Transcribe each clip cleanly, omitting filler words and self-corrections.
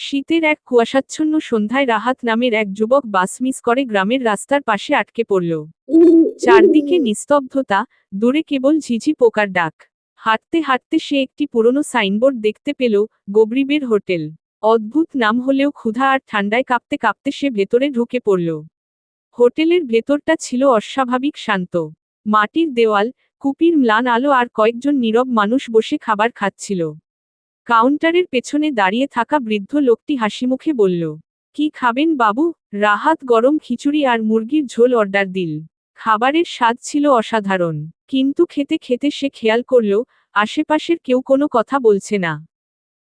শীতের এক কুয়াশাচ্ছন্ন সন্ধ্যায় রাহাত নামের এক যুবক বাস মিস করে গ্রামের রাস্তার পাশে আটকে পড়ল। চারদিকে নিস্তব্ধতা, দূরে কেবল ঝিঝি পোকার ডাক। হাঁটতে হাঁটতে সে একটি পুরনো সাইনবোর্ড দেখতে পেল, গবরিবের হোটেল। অদ্ভুত নাম হলেও ক্ষুধা আর ঠান্ডায় কাঁপতে কাঁপতে সে ভেতরে ঢুকে পড়ল। হোটেলের ভেতরটা ছিল অস্বাভাবিক শান্ত। মাটির দেওয়াল, কুপির ম্লান আলো আর কয়েকজন নীরব মানুষ বসে খাবার খাচ্ছিল। কাউন্টারের পেছনে দাঁড়িয়ে থাকা বৃদ্ধ লোকটি হাসিমুখে বলল, কি খাবেন বাবু? রাহাত গরম খিচুড়ি আর মুরগির ঝোল অর্ডার দিল। খাবারের স্বাদ ছিল অসাধারণ, কিন্তু খেতে খেতে সে খেয়াল করল, আশেপাশের কেউ কোনো কথা বলছে না।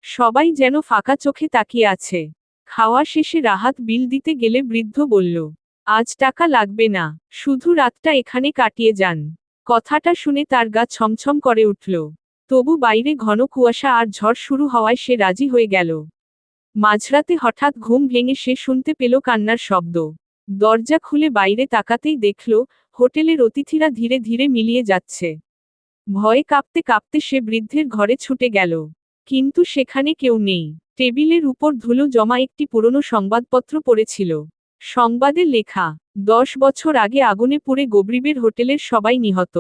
সবাই যেন ফাঁকা চোখে তাকিয়ে আছে। খাওয়া শেষে রাহাত বিল দিতে গেলে বৃদ্ধ বলল, আজ টাকা লাগবে না, শুধু রাতটা এখানে কাটিয়ে যান। কথাটা শুনে তার গা ছমছম করে উঠল। তবু বাইরে ঘন কুয়াশা আর ঝড় শুরু হওয়ায় সে রাজি হয়ে গেল। মাঝরাতে হঠাৎ ঘুম ভেঙে সে শুনতে পেল কান্নার শব্দ। দরজা খুলে বাইরে তাকাতেই দেখল, হোটেলের অতিথিরা ধীরে ধীরে মিলিয়ে যাচ্ছে। ভয়ে কাঁপতে কাঁপতে সে বৃদ্ধের ঘরে ছুটে গেল। কিন্তু সেখানে কেউ নেই। টেবিলের উপর ধুলো জমা একটি পুরনো সংবাদপত্র পড়েছিল। সংবাদে লেখা, 10 বছর আগে আগুনে পুড়ে গবরিবের হোটেলের সবাই নিহত।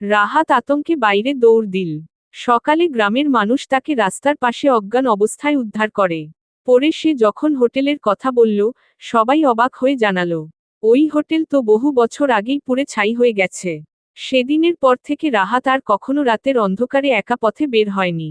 রাহাত আতঙ্কে বাইরে দৌড় দিল। সকালে গ্রামের মানুষ তাকে রাস্তার পাশে অজ্ঞান অবস্থায় উদ্ধার করে। পরে সে যখন হোটেলের কথা বলল, সবাই অবাক হয়ে জানালো, ওই হোটেল তো বহু বছর আগেই পুড়ে ছাই হয়ে গেছে। সেদিনের পর থেকে রাহাত আর কখনো রাতের অন্ধকারে একা পথে বের হয়নি।